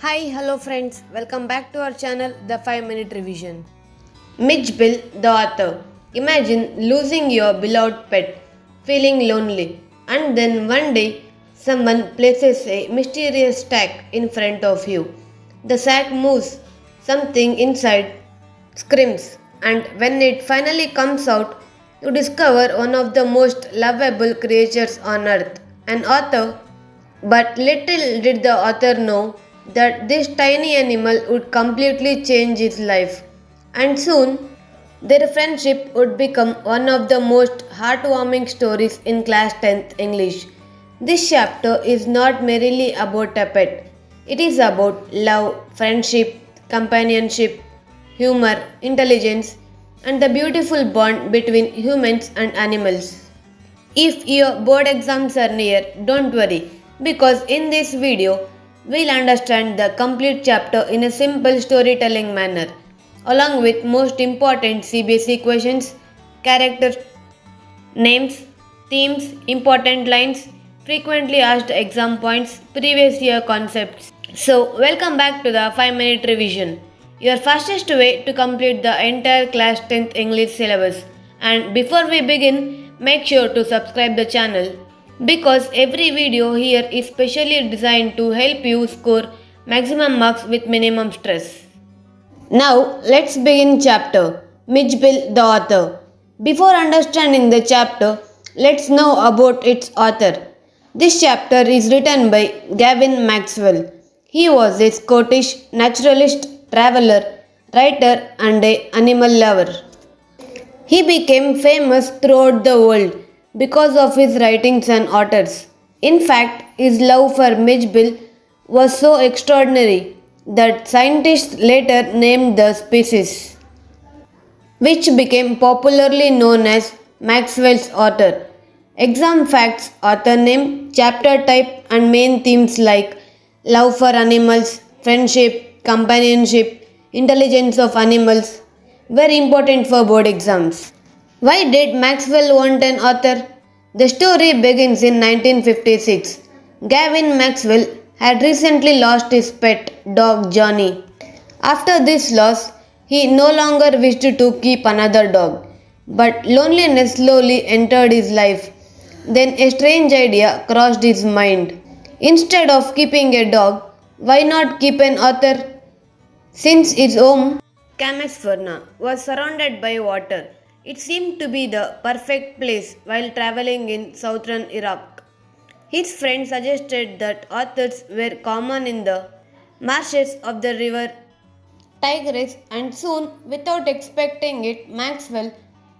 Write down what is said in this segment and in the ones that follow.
Hi, hello friends, welcome back to our channel, The 5 Minute Revision. Mijbil the Otter. Imagine losing your beloved pet, feeling lonely, and then one day someone places a mysterious sack in front of you. The sack moves, something inside screams, and when it finally comes out, you discover one of the most lovable creatures on earth, an otter. But little did the author know that this tiny animal would completely change his life, and soon their friendship would become one of the most heartwarming stories in class 10th English. This chapter is not merely about a pet, it is about love, friendship, companionship, humor, intelligence, and the beautiful bond between humans and animals. If your board exams are near, don't worry, because in this video, we'll understand the complete chapter in a simple storytelling manner, along with most important CBSE questions, character names, themes, important lines, frequently asked exam points, previous year concepts. So, welcome back to the 5 minute revision, your fastest way to complete the entire class 10th English syllabus. And before we begin, make sure to subscribe the channel because every video here is specially designed to help you score maximum marks with minimum stress. Now, let's begin chapter Mijbil the Otter. Before understanding the chapter, let's know about its author. This chapter is written by Gavin Maxwell. He was a Scottish naturalist, traveler, writer, and an animal lover. He became famous throughout the world because of his writings on otters. In fact, his love for Mijbil was so extraordinary that scientists later named the species, which became popularly known as Maxwell's otter. Exam facts, author name, chapter type, and main themes like love for animals, friendship, companionship, intelligence of animals were important for board exams. Why did Maxwell want an author? The story begins in 1956. Gavin Maxwell had recently lost his pet dog Johnny. After this loss, he no longer wished to keep another dog, but loneliness slowly entered his life. Then a strange idea crossed his mind. Instead of keeping a dog, why not keep an author? Since its home, Camasferna, was surrounded by water, it seemed to be the perfect place while traveling in southern Iraq. His friend suggested that otters were common in the marshes of the river Tigris, and soon, without expecting it, Maxwell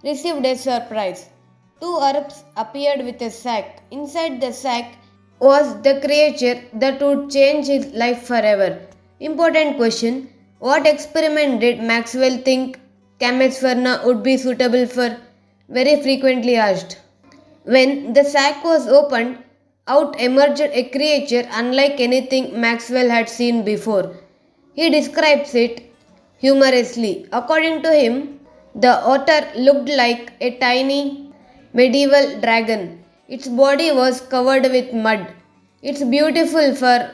received a surprise. Two Arabs appeared with a sack. Inside the sack was the creature that would change his life forever. Important question: what experiment did Maxwell think Camasferna would be suitable for? Very frequently asked. When the sack was opened, out emerged a creature unlike anything Maxwell had seen before. He describes it humorously. According to him, the otter looked like a tiny medieval dragon. Its body was covered with mud. Its beautiful fur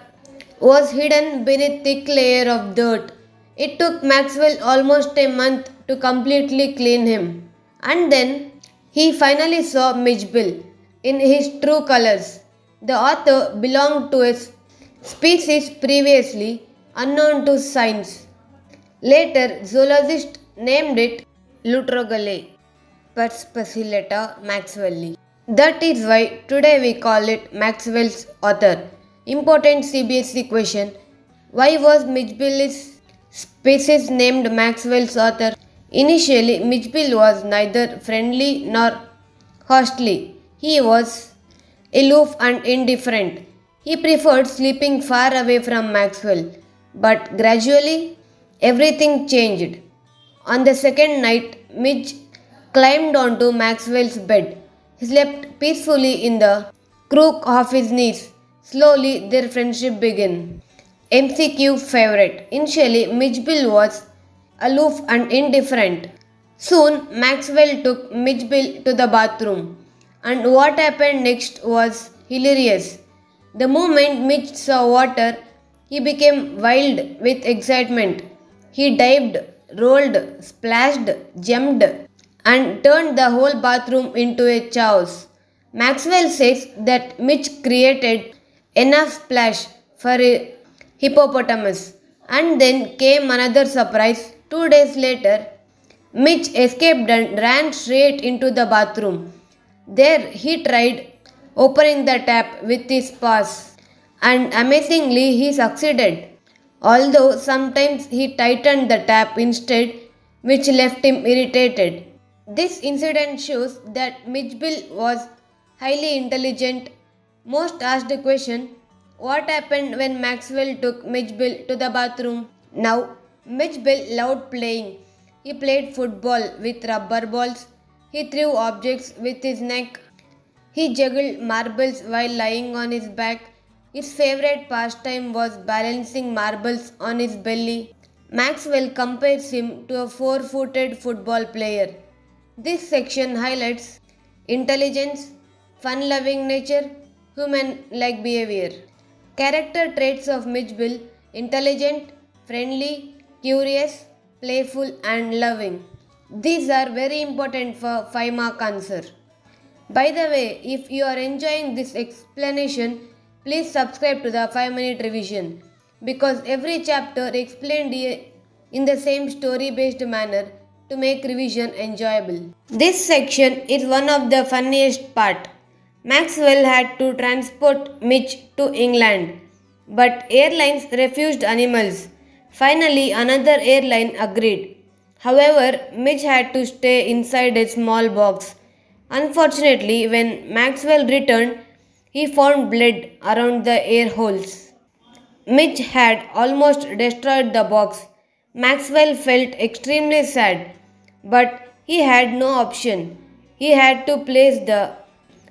was hidden beneath thick layer of dirt. It took Maxwell almost a month to completely clean him. And then he finally saw Mijbil in his true colors. The author belonged to a species previously unknown to science. Later, zoologists named it Lutrogale Perspicillata maxwelli. That is why today we call it Maxwell's author. Important CBSE question: why was Mijbil's species named Maxwell's author? Initially, Mijbil was neither friendly nor hostile. He was aloof and indifferent. He preferred sleeping far away from Maxwell. But gradually, everything changed. On the second night, Midge climbed onto Maxwell's bed. He slept peacefully in the crook of his knees. Slowly, their friendship began. MCQ favorite. Initially, Mijbil was aloof and indifferent. Soon, Maxwell took Mijbil to the bathroom. And what happened next was hilarious. The moment Midge saw water, He became wild with excitement. He dived, rolled, splashed, jumped, and turned the whole bathroom into a chaos. Maxwell says that Mitch created enough splash for a hippopotamus. And then came another surprise. 2 days later, Mitch escaped and ran straight into the bathroom. There he tried opening the tap with his paws, and amazingly he succeeded. Although sometimes he tightened the tap instead, which left him irritated. This incident shows that Mijbil was highly intelligent. Most asked the question, what happened when Maxwell took Mijbil to the bathroom? Now, Mijbil loved playing. He played football with rubber balls. He threw objects with his neck. He juggled marbles while lying on his back. His favorite pastime was balancing marbles on his belly. Maxwell compares him to a four-footed football player. This section highlights intelligence, fun-loving nature, human-like behavior. Character traits of Mijbil: intelligent, friendly, curious, playful, and loving. These are very important for 5-mark answer. By the way, if you are enjoying this explanation, please subscribe to the 5-minute revision because every chapter explained in the same story based manner to make revision enjoyable. This section is one of the funniest part. Maxwell had to transport Mitch to England, but airlines refused animals. Finally, another airline agreed. However, Mitch had to stay inside a small box. Unfortunately, when Maxwell returned, he found blood around the air holes. Mitch had almost destroyed the box. Maxwell felt extremely sad, but he had no option. He had to place the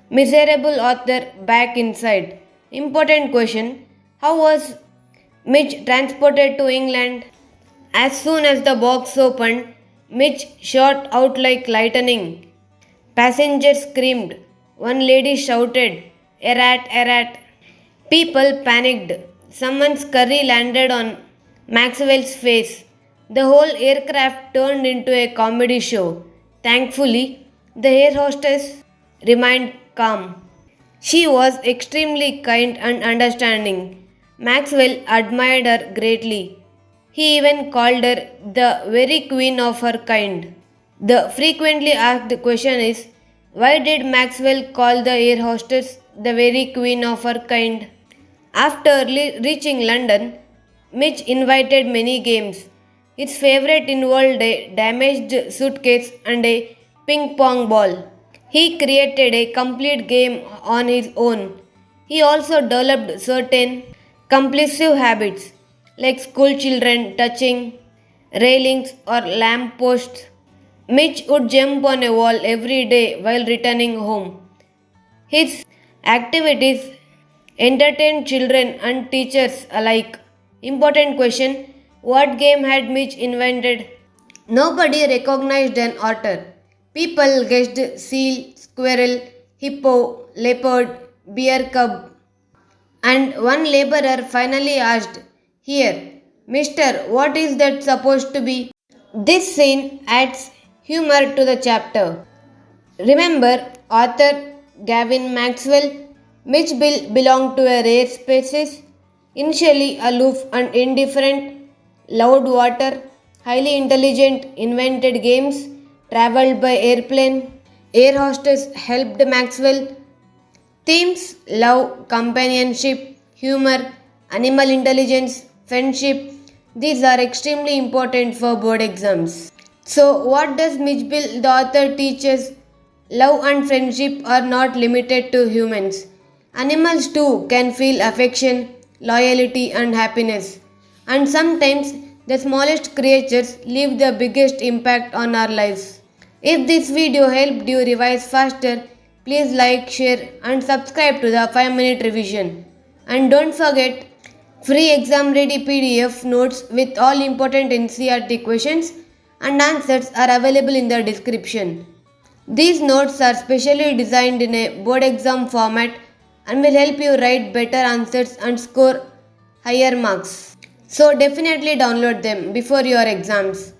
miserable author back inside. Important question: how was Mitch transported to England? As soon as the box opened, Mitch shot out like lightning. Passengers screamed. One lady shouted, "A rat, a rat." People panicked. Someone's curry landed on Maxwell's face. The whole aircraft turned into a comedy show. Thankfully, the air hostess remained calm. She was extremely kind and understanding. Maxwell admired her greatly. He even called her the very queen of her kind. The frequently asked question is, why did Maxwell call the air hostess the very queen of her kind? After reaching London, Mitch invited many games. His favorite involved a damaged suitcase and a ping pong ball. He created a complete game on his own. He also developed certain compulsive habits like school children touching railings or lamp posts. Mitch would jump on a wall every day while returning home. His activities entertained children and teachers alike. Important question: what game had Mitch invented? Nobody recognized an otter. People guessed seal, squirrel, hippo, leopard, bear cub. And one laborer finally asked, "Here, mister, what is that supposed to be?" This scene adds humor to the chapter. Remember, author Gavin Maxwell, Mijbil belonged to a rare species, initially aloof and indifferent, loved water, highly intelligent, invented games, traveled by airplane, air hostess helped Maxwell. Themes: love, companionship, humor, animal intelligence, friendship. These are extremely important for board exams. So, what does Mijbil the author teach us? Love and friendship are not limited to humans. Animals too can feel affection, loyalty, and happiness. And sometimes the smallest creatures leave the biggest impact on our lives. If this video helped you revise faster, please like, share, and subscribe to the 5-minute revision. And don't forget, free exam ready PDF notes with all important NCERT questions and answers are available in the description. These notes are specially designed in a board exam format and will help you write better answers and score higher marks. So definitely download them before your exams.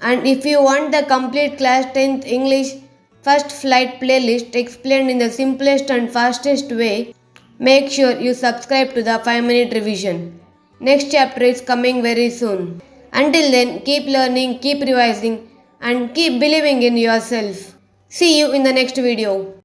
And if you want the complete class 10th English first flight playlist explained in the simplest and fastest way, make sure you subscribe to the 5-minute revision. Next chapter is coming very soon. Until then, keep learning, keep revising, and keep believing in yourself. See you in the next video.